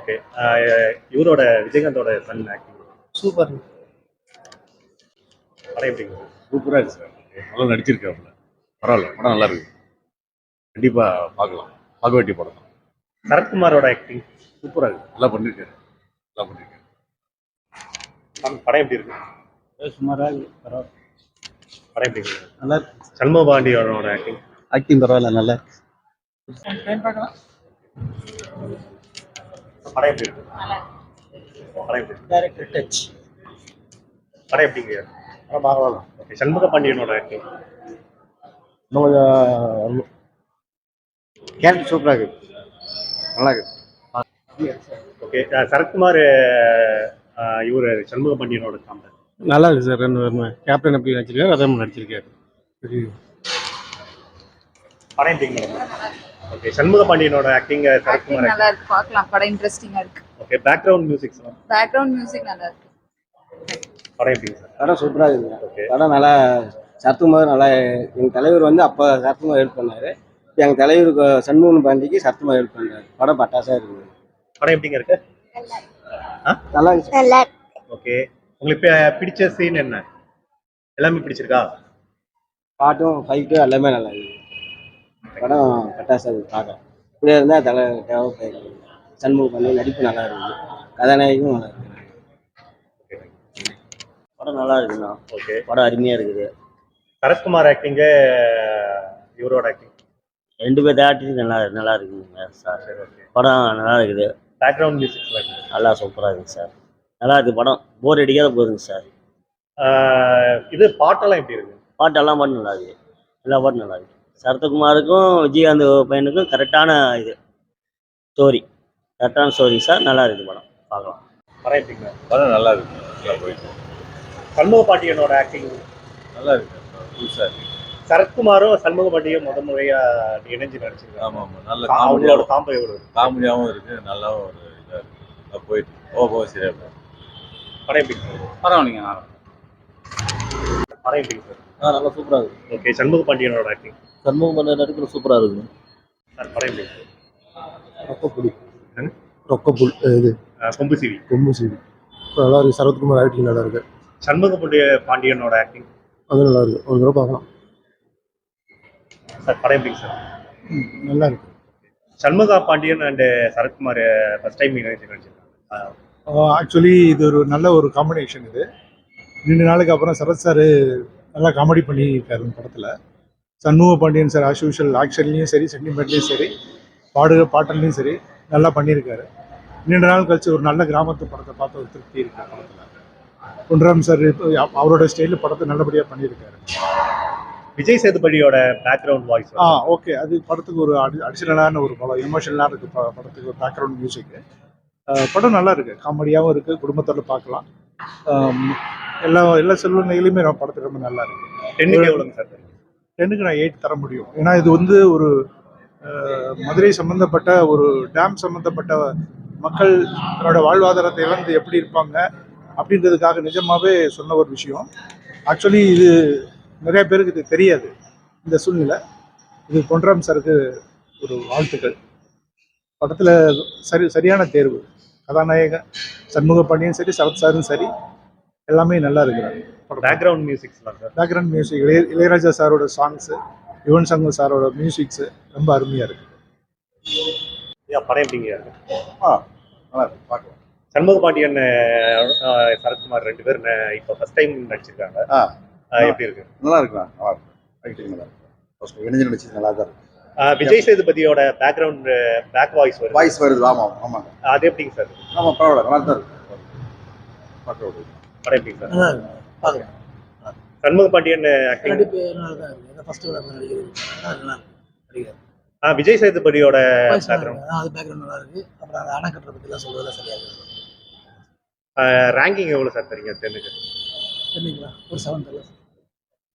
Okay. இவரோட விஜயகாந்தோட Sun acting super. படம் எப்படிங்க? சூப்பராக இருக்குது சார். நல்லா நடிச்சிருக்காப்புல. பரவாயில்ல, படம் நல்லா இருக்கு. கண்டிப்பாக பார்க்கலாம். பார்க்க வேண்டிய படம் தான். சரத்குமாரோட ஆக்டிங் சூப்பராக இருக்குது. நல்லா பண்ணியிருக்காரு. நல்லா பண்ணியிருக்காரு. படம் எப்படி இருக்கு? சுமாராக இருக்கு. பரவாயில்ல. படம் எப்படி இருக்கு? நல்லா இருக்கு. சண்முக பாண்டியனோட ஆக்டிங் பரவாயில்ல, நல்லா இருக்கு. படம் எப்படி இருக்கு? படம் எப்படி இருக்கு? Director touch. படம் எப்படிங்க? பரவாயில்ல. ஓகே. சண்முக பாண்டியனோட ஆக்டிங் இன்னும் கொஞ்சம் கேரக்டர் சூப்பராக இருக்கு. நல்லா இருக்கு. ஓகே. சரத்குமார் இவர் சண்முக பாண்டியனோட காம்பேர் நல்லா இருக்கு சார். ரெண்டு பேருமே கேப்டன் எப்படி நடிச்சிருக்காரு அதே மாதிரி நடிச்சிருக்காரு. படம் எப்படிங்க? ஓகே. சண்முக பாண்டியனோட ஆக்டிங் சரத்குமார் நல்லா இருக்கு. பார்க்கலாம். படம் இன்ட்ரெஸ்டிங்கா இருக்கு. Okay. Background musics background music நல்லா இருக்கு. படம் எப்படிங்க சார்? படம் சூப்பராக இருக்குது. ஓகே. படம் நல்லா சரத்குமார் நல்லா எங்கள் தலைவர் வந்து அப்போ சரத்குமார் ஹெல்ப் பண்ணார். இப்போ எங்கள் தலைவருக்கு சண்முகன் பாண்டிக்கு சரத்குமார் ஹெல்ப் பண்ணார். படம் பட்டாசாக இருக்குது. படம் எப்படிங்க இருக்கு? நல்லா இருக்கு. ஓகே. உங்களுக்கு பிடிச்ச சீன் என்ன? எல்லாமே பிடிச்சிருக்கா? பாட்டும் ஃபைட்டும் எல்லாமே நல்லா இருக்குது. படம் பட்டாசாக இருக்குது. பார்க்க இப்படியே இருந்தால் தலை தேவைப்படுது. சண்முகம் பண்ணி நடிப்பு நல்லா இருக்குது. கதாநாயகம் நல்லா இருக்குது. படம் நல்லா இருக்குண்ணா. ஓகே. படம் அருமையாக இருக்குது. சரத்குமார் ஆக்டிங்கு இவரோட ஆக்டிங் ரெண்டு பேர் ஆக்டிங் நல்லா இருக்குங்க சார். சரி. ஓகே. படம் நல்லா இருக்குது. பேக்ரவுண்ட் மியூசிக்ஸ் நல்லா சூப்பராக இருக்குது சார். நல்லா இருக்குது. படம் போர் அடிக்காத போகுதுங்க சார். இது பாட்டெல்லாம் எப்படி இருக்கு? பாட்டெல்லாம் பாட்டு நல்லா இருக்குது. எல்லா பாட்டும் நல்லா இருக்குது. சரத்குமாருக்கும் விஜயகாந்த் பையனுக்கும் கரெக்டான இது ஸ்டோரி. கரெக்டான ஸ்டோரி சார். நல்லா இருக்குது. படம் பார்க்கலாம். படம் எப்படிங்க? படம் நல்லா இருக்கு. நல்லா போயிட்டு சண்முக பாண்டியனோட ஆக்டிங் நல்லா இருக்கு. புதுசாக இருக்கு. சரத்குமாரும் சண்முக பாண்டியும் முறையா இணைஞ்சு நடிச்சிருக்காங்க. ஆமாம் ஆமாம். நல்ல அவங்களோட காம்போ எவ்வளவு? காமெடியாகவும் இருக்குது. நல்லாவும் ஒரு இதாக இருக்குது. நல்லா போயிட்டு போக சரியாக போகும். படம் எப்படிங்க சார்? பரவாயில்லைங்க. படம் எப்படிங்க சார்? நல்லா சூப்பராக இருக்குது. ஓகே. சண்முக பாண்டியனோட ஆக்டிங் சண்முகம் பண்ண நடிக்கிற சூப்பராக இருக்குது. சார் படம் எப்படி இருக்கு? ரொக்கப்புடி என்னங்க? ரொக்கப்புல் இது கொம்பு சிவி கொம்பு சீடி நல்லா இருக்குது. சரத்குமார் ஆக்டிங் நல்லா இருக்குது. சண்முக பாண்டியனோட ஆக்டிங் அது நல்லா இருக்குது. ஒரு தடவை பார்க்கலாம். சார் படம் எப்படிங்க சார்? நல்லா இருக்குது. Shanmuga Pandian and Sarathkumar first time இணைஞ்சு நடிச்சிருக்காங்க. ஆக்சுவலி இது ஒரு நல்ல ஒரு காம்பினேஷன். இது 2 நாளுக்கு அப்புறம் சரத் சார் நல்லா காமெடி பண்ணியிருக்காரு இந்த படத்தில். Shanmuga Pandian sir as usual ஆக்ஷன்லேயும் சரி, சென்டிமெண்ட்லேயும் சரி, பாட்டல்லையும் சரி நல்லா பண்ணியிருக்காரு. 2 நாள் கழிச்சு ஒரு நல்ல கிராமத்து படத்தை பார்த்து ஒரு திருப்தி இருக்கு படத்தில். பொன்ராம் சார் அவரோட ஸ்டைலில் படத்தை நல்லபடியாக பண்ணியிருக்காரு. விஜய் சேதுபதியோட பேக்ரவுண்ட் வாய்ஸ் ஓகே. அது படத்துக்கு ஒரு அடிஷனலான ஒரு படம், எமோஷனலாக இருக்குது படத்துக்கு. ஒரு பேக்ரவுண்ட் மியூசிக்கு படம் நல்லா இருக்குது. காமெடியாகவும் இருக்குது. குடும்பத்தோட பார்க்கலாம். எல்லா செல்வநிலையிலுமே நம்ம படத்துக்கு ரொம்ப நல்லா இருக்குது. 10க்கு எவ்வளோங்க சார்? 10க்கு நான் 8 தர முடியும். ஏன்னா இது வந்து ஒரு மதுரை சம்மந்தப்பட்ட ஒரு டேம் சம்மந்தப்பட்ட மக்கள் தன்னோட வாழ்வாதாரத்தை இழந்து எப்படி இருப்பாங்க அப்படின்றதுக்காக நிஜமாகவே சொன்ன ஒரு விஷயம். ஆக்சுவலி இது நிறைய பேருக்கு இது தெரியாது இந்த சூழ்நிலை. இது பொன்ராம் சாருக்கு ஒரு வாழ்த்துக்கள். படத்தில் சரியான தேர்வு. கதாநாயகன் சண்முக பாண்டியன் சரி, சரத் சாரும் சரி, எல்லாமே நல்லா இருக்கிறாங்க. பேக்ரவுண்ட் மியூசிக்ஸ்லாம் சார்? பேக்ரவுண்ட் மியூசிக் இளையராஜா சாரோட சாங்ஸு, யுவன் சங்கர் சாரோட மியூசிக்ஸு ரொம்ப அருமையாக இருக்குது. படம் எப்படிங்க? நல்லா இருக்கு. பார்க்கலாம். சண்முக பாண்டியன் சரத்குமார் 2 பேரும் இப்போ ஃபர்ஸ்ட் டைம் நடிச்சிருக்காங்க. எப்படி இருக்கு? நல்லா இருக்குண்ணா. நல்லா இருக்கு. ஃபைட்டிங் நல்லா இருக்கு. ஃபர்ஸ்ட் இணைஞ்சு நடிச்சது நல்லா தான் இருக்கு. விஜய் சேதுபதியோட பேக்ரவுண்ட் பேக் வாய்ஸ் வருது. ஆமாம் ஆமாம். அது எப்படிங்க சார்? ஆமாம் பரவாயில்ல. நல்லா தான் இருக்கு. பார்க்க படம் எப்படிங்க சார்? சண்முக பாண்டியன் ஆக்டிங் விஜய் சேதுபதியோட பேக்ரவுண்ட் நல்லா இருக்கு. அப்புறம் அந்த அணைக்கட்டுற பற்றிலாம் சொல்றதெல்லாம் சரியா இருக்கு. ரேங்கிங் எவ்வளோ சார் தரீங்க? 10க்கு ஒரு 7 தரலாம்.